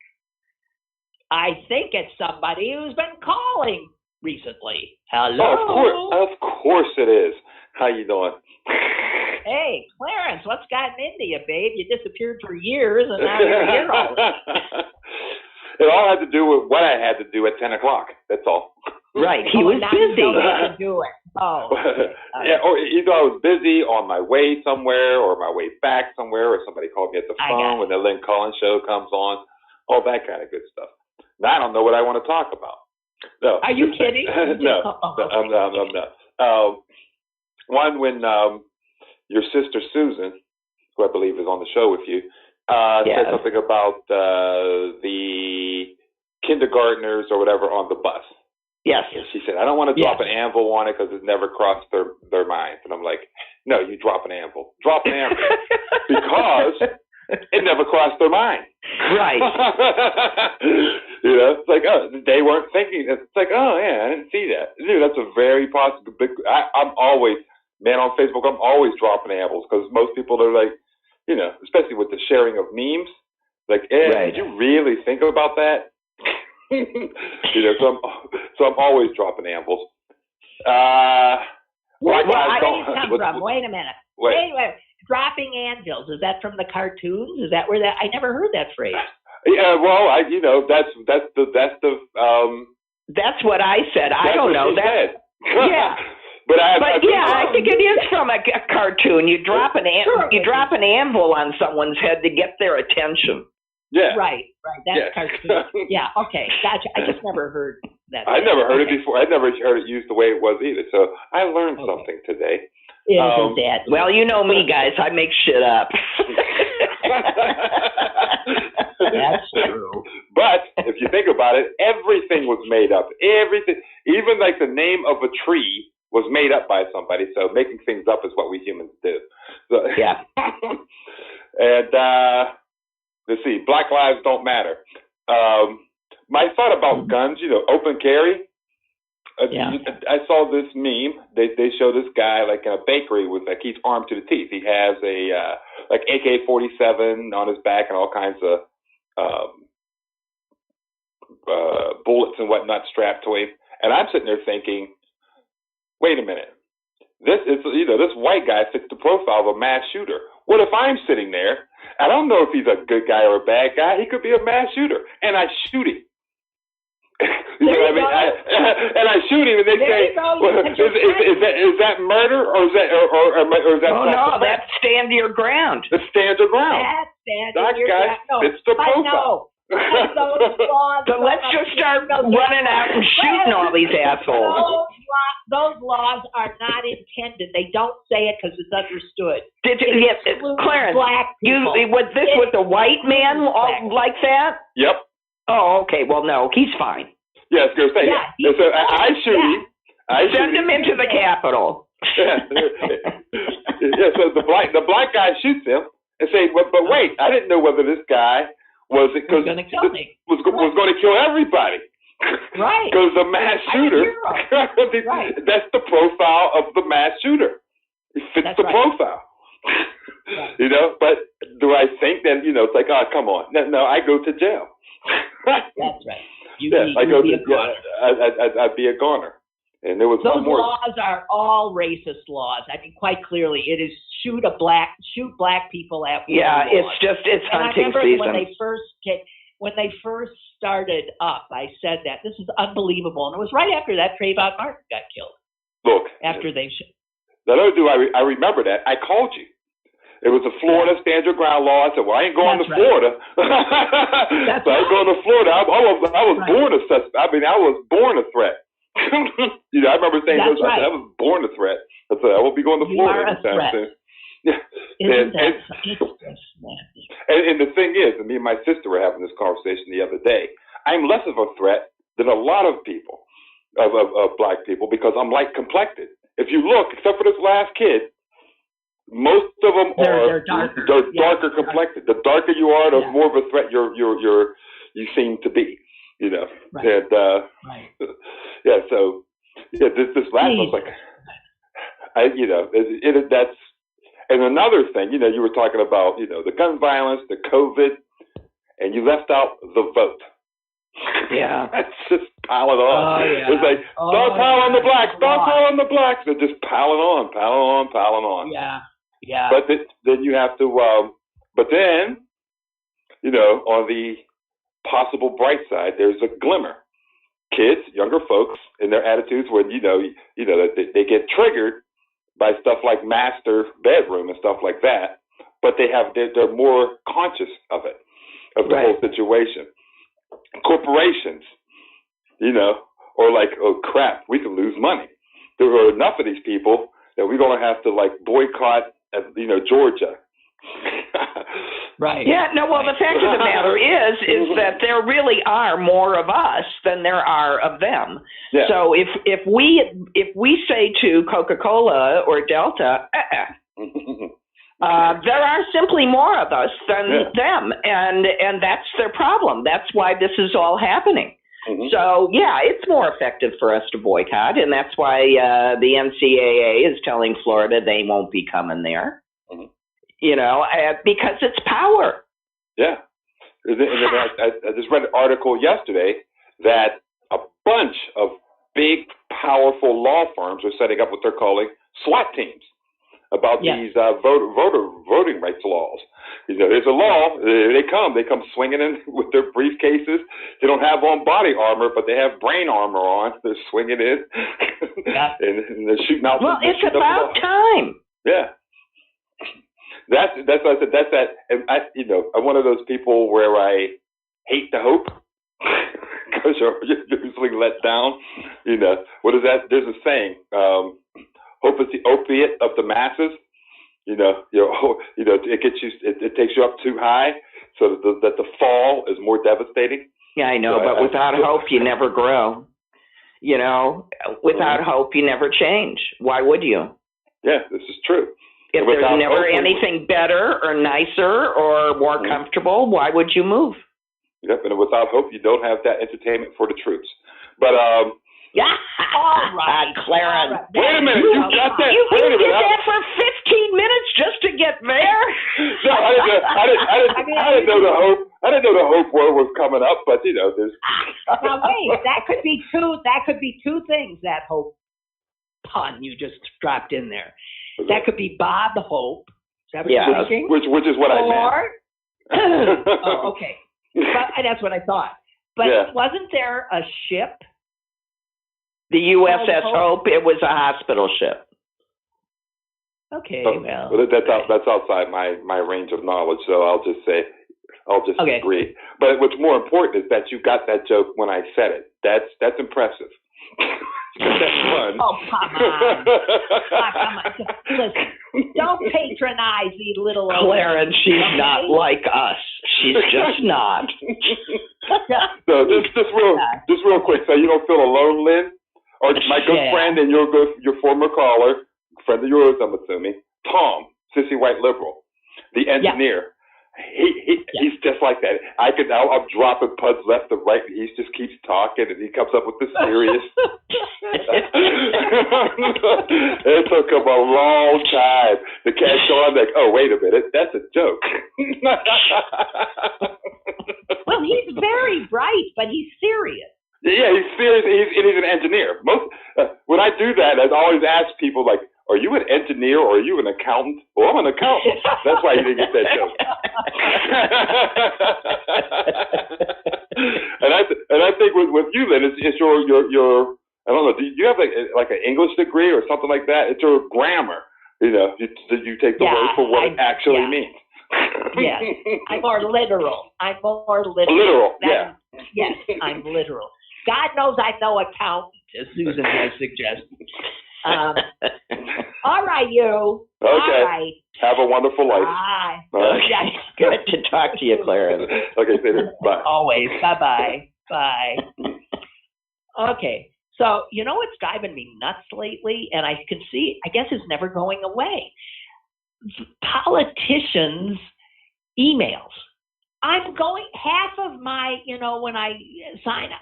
Speaker 2: it's somebody who's been calling recently. Hello.
Speaker 4: Of course it is. How you doing?
Speaker 2: Hey, Clarence, what's gotten into you, babe? You disappeared for years, and now you're here already.
Speaker 4: It all had to do with what I had to do at 10 o'clock. That's all.
Speaker 3: Right. He was busy.
Speaker 2: To do it. Oh. Okay.
Speaker 4: Yeah, or either I was busy on my way somewhere or my way back somewhere, or somebody called me at the phone when the Lynn Cullen show comes on. All that kind of good stuff. Now I don't know what I want to talk about. No.
Speaker 2: Are you kidding?
Speaker 4: No,
Speaker 2: okay.
Speaker 4: I'm not. One, when your sister Susan, who I believe is on the show with you, said something about the kindergartners or whatever on the bus.
Speaker 3: Yes.
Speaker 4: She said, I don't want to drop an anvil on it because it never crossed their minds. And I'm like, no, you drop an anvil. Drop an anvil. Because it never crossed their mind.
Speaker 3: Right.
Speaker 4: It's like, oh, they weren't thinking. It's like, oh, yeah, I didn't see that. Dude, that's a very possible. I'm always, on Facebook, I'm always dropping anvils because most people are like, especially with the sharing of memes, like,
Speaker 3: right.
Speaker 4: Did you really think about that? So I'm always dropping anvils.
Speaker 2: Where did these come from? Wait a minute. Wait. Dropping anvils, is that from the cartoons? Is that where I never heard that phrase.
Speaker 4: Yeah, well, that's
Speaker 3: what I said. I don't know that. Yeah. I think it is from a cartoon. You drop an anvil on someone's head to get their attention.
Speaker 4: Yeah.
Speaker 2: Right. That's cartoon. Yeah. Okay. Gotcha. I just never heard that.
Speaker 4: I never heard it before. I never heard it used the way it was either. So I learned something today.
Speaker 2: Yeah, Dad.
Speaker 3: Well, you know me, guys. I make shit up.
Speaker 2: That's true.
Speaker 4: But if you think about it, everything was made up. Everything, even like the name of a tree, was made up by somebody. So making things up is what we humans do. So,
Speaker 3: yeah.
Speaker 4: And let's see, Black Lives Don't Matter. My thought about guns, open carry. I saw this meme. They show this guy like in a bakery with like he's armed to the teeth. He has a like AK-47 on his back and all kinds of bullets and whatnot strapped to him. And I'm sitting there thinking, wait a minute. This white guy fits the profile of a mass shooter. What if I'm sitting there? I don't know if he's a good guy or a bad guy. He could be a mass shooter, and I shoot him. You know what I mean? And I shoot him, and they say, "Is that murder, or is that
Speaker 3: Oh no, that's stand your ground.
Speaker 4: That's stand your ground. That guy fits the profile."
Speaker 2: So
Speaker 3: let's just start running out and shooting all these assholes.
Speaker 2: Those laws are not intended. They don't say it because it's understood.
Speaker 3: Clarence, was this with the white man like that?
Speaker 4: Yep.
Speaker 3: Oh, okay. Well, no, he's fine.
Speaker 4: Yeah, I was going to say. Yeah, so I shoot him.
Speaker 3: Send him into the Capitol.
Speaker 4: Yeah, so the black guy shoots him and say, but wait, I didn't know whether this guy Was it because
Speaker 2: going to kill me?
Speaker 4: Was going to kill everybody?
Speaker 2: Right.
Speaker 4: Because the mass shooter.
Speaker 2: Right.
Speaker 4: That's the profile of the mass shooter. He fits the profile.
Speaker 2: Right.
Speaker 4: You know, but do I think that, you know, it's like, oh, come on. No, I go to jail.
Speaker 2: That's right.
Speaker 4: I'd be a goner. And there was
Speaker 2: those laws are all racist laws. I mean, quite clearly, it is shoot black people at will.
Speaker 3: Yeah, it's hunting season.
Speaker 2: When they first started up, I said that this is unbelievable, and it was right after that Trayvon Martin got killed.
Speaker 4: Look,
Speaker 2: after they.
Speaker 4: That other dude, I remember that. I called you. It was a Florida stand your ground law. I said, well, I ain't going to Florida. I ain't going to Florida. I was born a suspect. I mean, I was born a threat. You know, I remember saying this. I was born a threat. I said, I won't be going to Florida anytime soon. Yeah. And the thing is, and me and my sister were having this conversation the other day, I'm less of a threat than a lot of people, of black people, because I'm light complected. If you look, except for this last kid, most of them are darker complected. The darker you are, the more of a threat you seem to be. You know, and so this last one's like, that's, and another thing, you know, you were talking about, you know, the gun violence, the COVID, and you left out the vote.
Speaker 3: Yeah,
Speaker 4: it's just piling on.
Speaker 2: Oh, yeah.
Speaker 4: It's like don't pile on the blacks, don't pile on the blacks. They're just piling on.
Speaker 2: Yeah.
Speaker 4: But then you have to. But then, you know, on the possible bright side, there's a glimmer. Kids, younger folks, and their attitudes when you know that they get triggered by stuff like master bedroom and stuff like that, but they're more conscious of it, of the whole situation. Corporations, you know, or like, oh crap, we could lose money. There are enough of these people that we're going to have to like boycott, you know, Georgia.
Speaker 2: Right.
Speaker 3: Yeah. No. Well, the fact of the matter is that there really are more of us than there are of them.
Speaker 4: Yeah.
Speaker 3: So if we say to Coca-Cola or Delta, there are simply more of us than them, and that's their problem. That's why this is all happening. Mm-hmm. So, it's more effective for us to boycott, and that's why the NCAA is telling Florida they won't be coming there, you know, because it's power.
Speaker 4: Yeah. And I just read an article yesterday that a bunch of big, powerful law firms are setting up what they're calling SWAT teams about these voting rights laws. You know, there's a law. They come swinging in with their briefcases. They don't have on body armor, but they have brain armor on. They're swinging in, and they're shooting out.
Speaker 3: Well, it's about time.
Speaker 4: Yeah, that's what I said. That's that. And I'm one of those people where I hate the hope because you're usually let down. You know, what is that? There's a saying. Hope is the opiate of the masses. It gets you. It takes you up too high, so that the fall is more devastating.
Speaker 3: Yeah, I know, but without hope, you never grow. You know, without hope, you never change. Why would you?
Speaker 4: Yeah, this is true.
Speaker 3: If there's never anything better or nicer or more comfortable, why would you move?
Speaker 4: Yep, and without hope, you don't have that entertainment for the troops. But
Speaker 3: yeah, all right, Clarence.
Speaker 4: Right. Wait a minute, you got that?
Speaker 3: You did that for 15 minutes just to get there.
Speaker 4: No, I didn't know the hope. I didn't know the hope word was coming up, but there's.
Speaker 2: Now wait, that could be two things. That hope pun you just dropped in there. That could be Bob Hope. Is that what you're thinking?
Speaker 4: Which is what I meant.
Speaker 2: Oh, okay. But that's what I thought. But wasn't there a ship?
Speaker 3: The USS Hope. It was a hospital ship.
Speaker 2: Okay,
Speaker 4: well that's outside my range of knowledge. So I'll just agree. But what's more important is that you got that joke when I said it. That's impressive. That's fun.
Speaker 2: Oh, come on. Come on. Listen, don't patronize these little
Speaker 3: Clarence, she's not like us. She's just not.
Speaker 4: So just real quick, so you don't feel alone, Lynn? Or my good friend and your former caller, friend of yours, I'm assuming, Tom, sissy white liberal, the engineer. He's just like that. I'll drop him puds left and right, and he just keeps talking, and he comes up with this serious. It took him a long time to catch on. Like, oh, wait a minute, that's a joke.
Speaker 2: Well, he's very bright, but he's serious.
Speaker 4: Yeah, he's serious. He's an engineer. When I do that, I always ask people, like, are you an engineer or are you an accountant? Well, I'm an accountant. That's why you didn't get that joke. and I think with you, Lynn, it's your I don't know. Do you have like an English degree or something like that? It's your grammar. You take the word for what it actually means.
Speaker 2: Yes, I'm more literal.
Speaker 4: Literal, yeah.
Speaker 2: Yes, I'm literal. God knows I know accountant, as Susan has suggested. All right, you.
Speaker 4: Okay.
Speaker 2: All right.
Speaker 4: Have a wonderful life.
Speaker 2: Bye.
Speaker 3: Okay. Good to talk to you, Clara.
Speaker 4: Okay, Peter. Bye.
Speaker 2: Always. Bye-bye. Bye. Okay. So, you know what's driving me nuts lately? And I can see, I guess it's never going away. Politicians' emails. I'm going, half of my, when I sign up.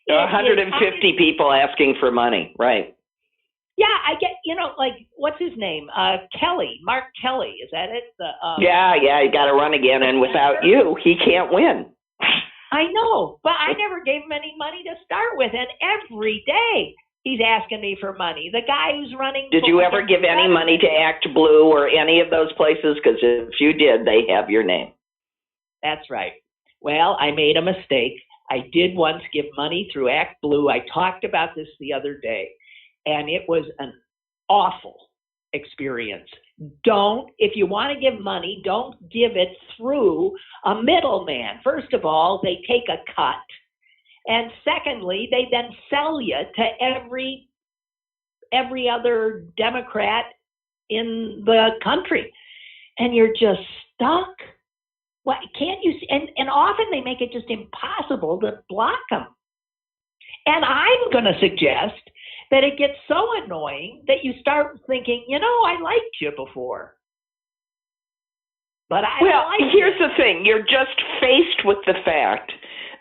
Speaker 3: 150 people asking for money, right?
Speaker 2: Yeah, I get, like, what's his name? Kelly, Mark Kelly, is that it?
Speaker 3: Yeah, he got to run again, and without you, he can't win.
Speaker 2: I know, but I never gave him any money to start with, and every day he's asking me for money. The guy who's running.
Speaker 3: Did you ever give any money to Act Blue or any of those places? Because if you did, they have your name. That's
Speaker 2: right. Well, I made a mistake. I did once give money through Act Blue. I talked about this the other day, and it was an awful experience. If you want to give money, don't give it through a middleman. First of all, they take a cut. And secondly, they then sell you to every other Democrat in the country. And you're just stuck. What can't you see? And often they make it just impossible to block them. And I'm going to suggest that it gets so annoying that you start thinking, I liked you before. But
Speaker 3: here's the thing. You're just faced with the fact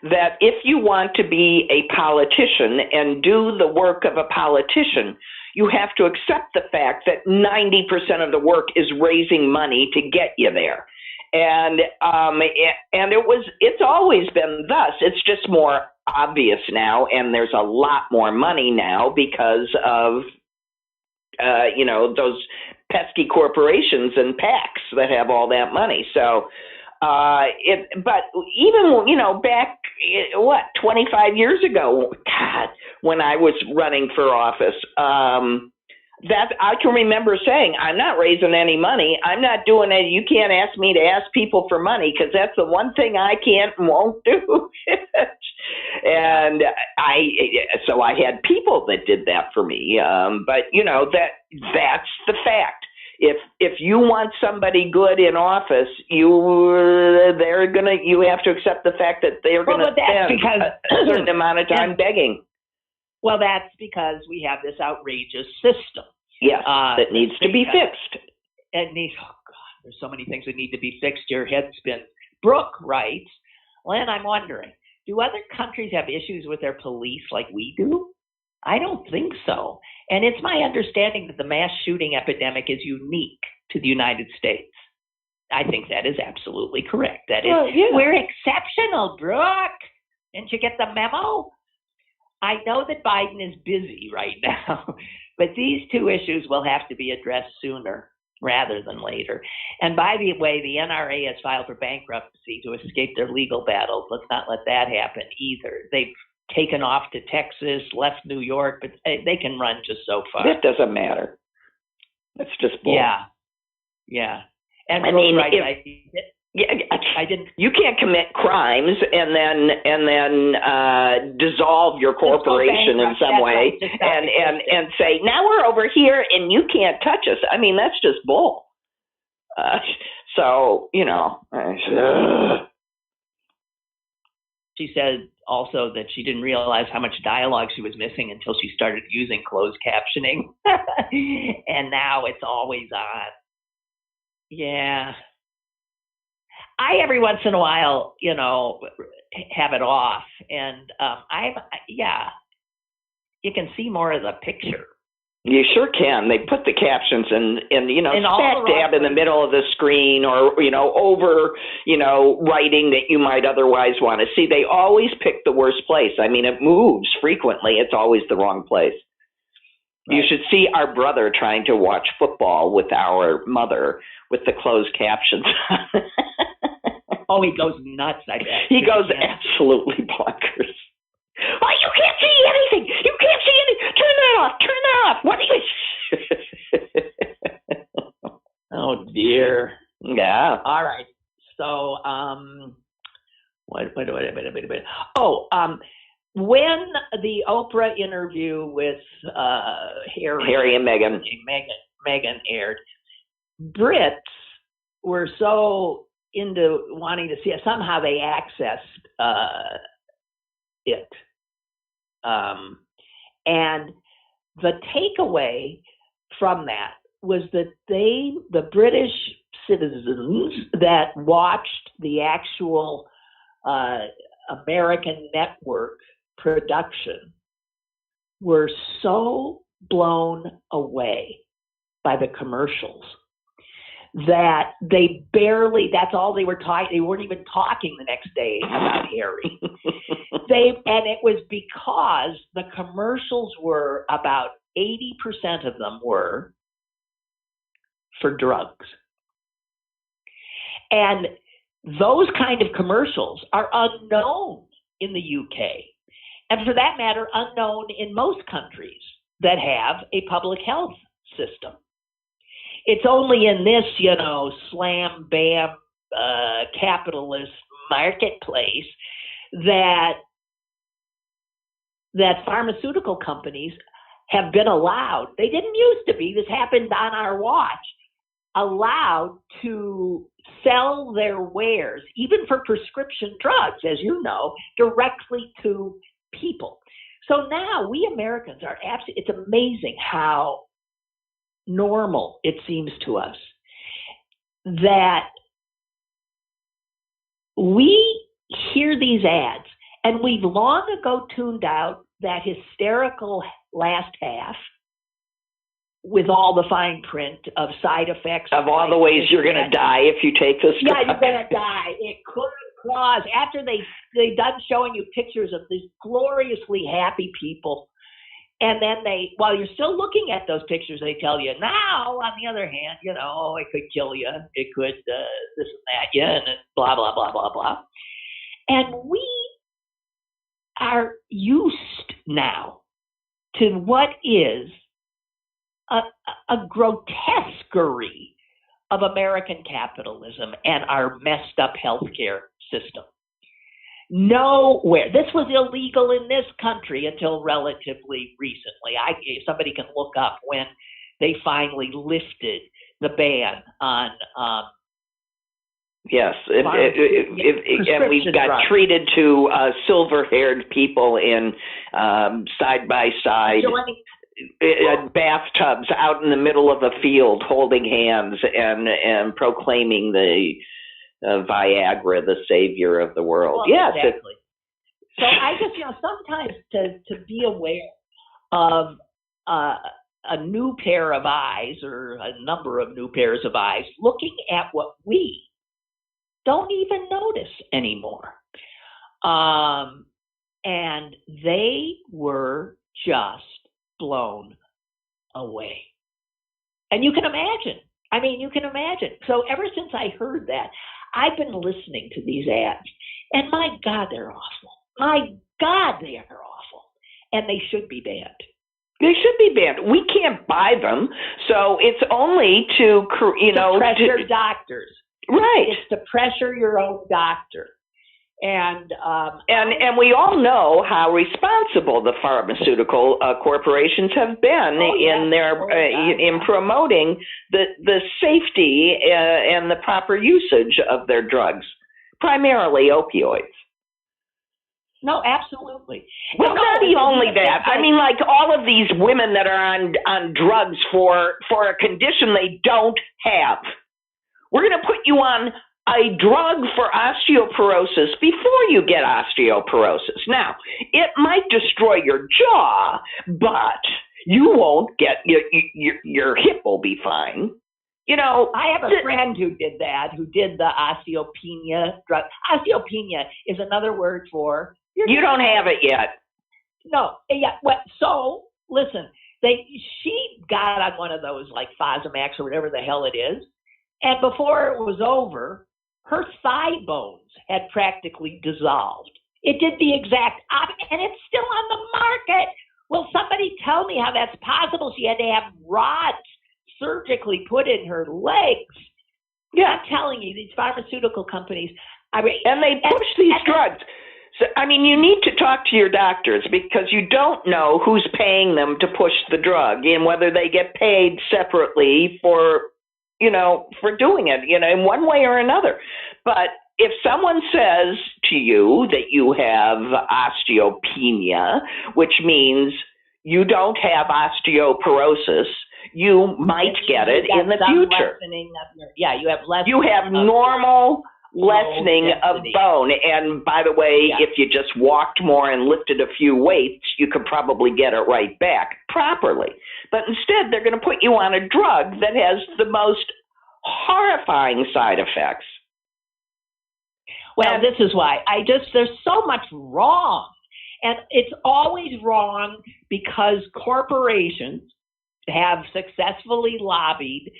Speaker 3: that if you want to be a politician and do the work of a politician, you have to accept the fact that 90% of the work is raising money to get you there. And it's always been thus. It's just more obvious now, and there's a lot more money now because of those pesky corporations and PACs that have all that money. So but even back 25 years ago, God, when I was running for office, that I can remember saying, I'm not raising any money. I'm not doing it. You can't ask me to ask people for money because that's the one thing I can't and won't do. And so I had people that did that for me. But that's the fact. If you want somebody good in office, you have to accept the fact that they're going to spend a certain amount of time begging.
Speaker 2: Well, that's because we have this outrageous system.
Speaker 3: Yes, that needs to be fixed.
Speaker 2: There's so many things that need to be fixed. Your head spins. Brooke writes, Lynn, I'm wondering, do other countries have issues with their police like we do? I don't think so. And it's my understanding that the mass shooting epidemic is unique to the United States. I think that is absolutely correct. We're exceptional, Brooke. Didn't you get the memo? I know that Biden is busy right now, but these two issues will have to be addressed sooner rather than later. And by the way, the NRA has filed for bankruptcy to escape their legal battles. Let's not let that happen either. They've taken off to Texas, left New York, but they can run just so far.
Speaker 3: That doesn't matter. That's just bull.
Speaker 2: Yeah. And
Speaker 3: I didn't. You can't commit crimes and then dissolve your corporation in some way and say, now we're over here and you can't touch us. I mean, that's just bull.
Speaker 2: She said also that she didn't realize how much dialogue she was missing until she started using closed captioning. And now it's always on. Yeah. I every once in a while, have it off, and you can see more of the picture.
Speaker 3: You sure can. They put the captions in smack dab in the middle of the screen, or over writing that you might otherwise want to see. They always pick the worst place. I mean, it moves frequently. It's always the wrong place. Right. You should see our brother trying to watch football with our mother with the closed captions.
Speaker 2: Oh, he goes nuts, I bet.
Speaker 3: He goes absolutely bonkers. Oh, you can't see anything. You can't see anything. Turn that off. Turn that off. What do you...
Speaker 2: Oh, dear.
Speaker 3: Yeah.
Speaker 2: All right. So, wait. Oh, when the Oprah interview with
Speaker 3: Harry and
Speaker 2: Meghan aired, Brits were so into wanting to see it. Somehow they accessed it. And the takeaway from that was that the British citizens that watched the actual American network production were so blown away by the commercials that that's all they were talking. They weren't even talking the next day about Harry. And it was because the commercials were about 80% of them were for drugs. And those kind of commercials are unknown in the UK. And for that matter, unknown in most countries that have a public health system. It's only in this, slam bam capitalist marketplace that pharmaceutical companies have been allowed. They didn't used to be. This happened on our watch. Allowed to sell their wares, even for prescription drugs, as you know, directly to people. So now we Americans are it's amazing how normal it seems to us that we hear these ads, and we've long ago tuned out that hysterical last half with all the fine print of side effects.
Speaker 3: Of all the ways you're going to die if you take this drug.
Speaker 2: Yeah, you're going to die. It could cause, after they done showing you pictures of these gloriously happy people, and then while you're still looking at those pictures, they tell you, now, on the other hand, it could kill you. It could this and that, and blah, blah, blah, blah, blah. And we are used now to what is a grotesquerie of American capitalism and our messed up healthcare system. Nowhere. This was illegal in this country until relatively recently. Somebody can look up when they finally lifted the ban on
Speaker 3: yes, and we've got drugs. Treated to silver-haired people in side-by-side bathtubs out in the middle of a field holding hands and proclaiming the Viagra, the savior of the world.
Speaker 2: Well,
Speaker 3: yes.
Speaker 2: Exactly. So I just, sometimes to be aware of a new pair of eyes or a number of new pairs of eyes looking at what we don't even notice anymore. And they were just blown away. And you can imagine. So ever since I heard that, I've been listening to these ads. And my God, they're awful. My God, they are awful. And they should be banned.
Speaker 3: They should be banned. We can't buy them. So it's only to
Speaker 2: pressure doctors.
Speaker 3: Right.
Speaker 2: It's to pressure your own doctor. And
Speaker 3: we all know how responsible the pharmaceutical corporations have been in promoting the safety and the proper usage of their drugs, primarily opioids.
Speaker 2: No, absolutely.
Speaker 3: Well, not only that. I mean, like all of these women that are on drugs for a condition they don't have. We're going to put you on a drug for osteoporosis before you get osteoporosis. Now, it might destroy your jaw, but you won't get your hip will be fine. You know,
Speaker 2: I have a friend who did that, who did the osteopenia drug. Osteopenia is another word for
Speaker 3: you don't have it yet.
Speaker 2: No, yeah. What? So listen, she got on one of those like Fosamax or whatever the hell it is, and before it was over, her thigh bones had practically dissolved. It did the exact opposite, and it's still on the market. Will somebody tell me how that's possible? She had to have rods surgically put in her legs. Yeah, I'm telling you, these pharmaceutical companies, and
Speaker 3: they push these drugs. So, I mean, you need to talk to your doctors because you don't know who's paying them to push the drug and whether they get paid separately for doing it, in one way or another. But if someone says to you that you have osteopenia, which means you don't have osteoporosis, you might get it in the future.
Speaker 2: You have less.
Speaker 3: You have normal lessening of bone. And by the way, if you just walked more and lifted a few weights, you could probably get it right back properly. But instead, they're going to put you on a drug that has the most horrifying side effects.
Speaker 2: Well, this is why there's so much wrong. And it's always wrong because corporations have successfully lobbied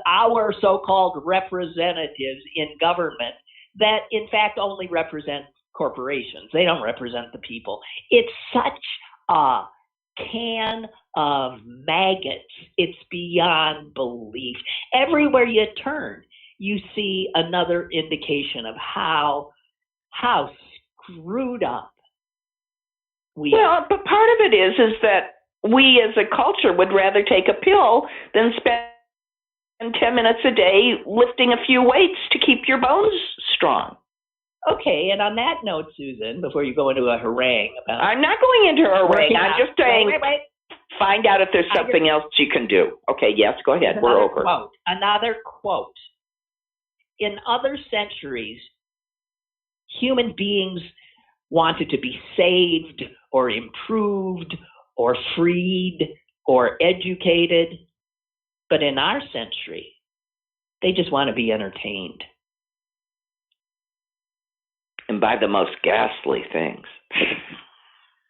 Speaker 2: our so-called representatives in government that in fact only represent corporations. They don't represent the people. It's such a can of maggots. It's beyond belief. Everywhere you turn, you see another indication of how screwed up we are.
Speaker 3: But part of it is that we as a culture would rather take a pill than spend 10 minutes a day lifting a few weights to keep your bones strong.
Speaker 2: Okay, and on that note, Susan, before you go into a harangue about...
Speaker 3: I'm not going into a harangue. I'm just saying, find out if there's something else you can do. Okay, yes, go ahead. We're over.
Speaker 2: Another quote. In other centuries, human beings wanted to be saved or improved or freed or educated. But in our century, they just want to be entertained.
Speaker 3: And by the most ghastly things.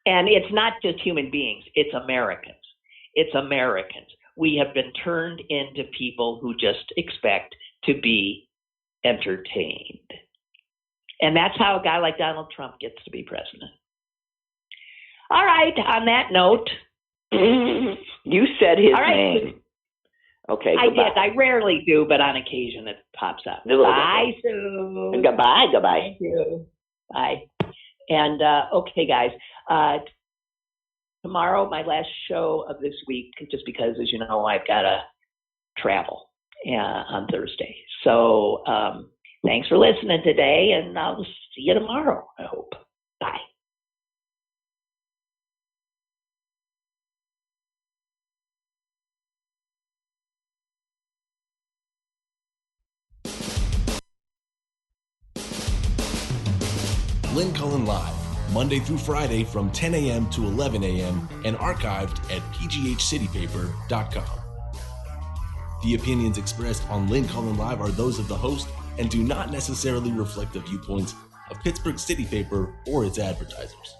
Speaker 2: And it's not just human beings, it's Americans. It's Americans. We have been turned into people who just expect to be entertained. And that's how a guy like Donald Trump gets to be president. All right, on that note.
Speaker 3: You said his name. Okay,
Speaker 2: I did. I rarely do, but on occasion it pops up. Bye, Sue.
Speaker 3: Goodbye.
Speaker 2: Thank you. Bye. And, okay, guys. Tomorrow, my last show of this week, just because, as you know, I've got to travel on Thursday. So thanks for listening today, and I'll see you tomorrow, I hope. Bye.
Speaker 1: Lynn Cullen Live, Monday through Friday from 10 a.m. to 11 a.m. and archived at pghcitypaper.com. The opinions expressed on Lynn Cullen Live are those of the host and do not necessarily reflect the viewpoints of Pittsburgh City Paper or its advertisers.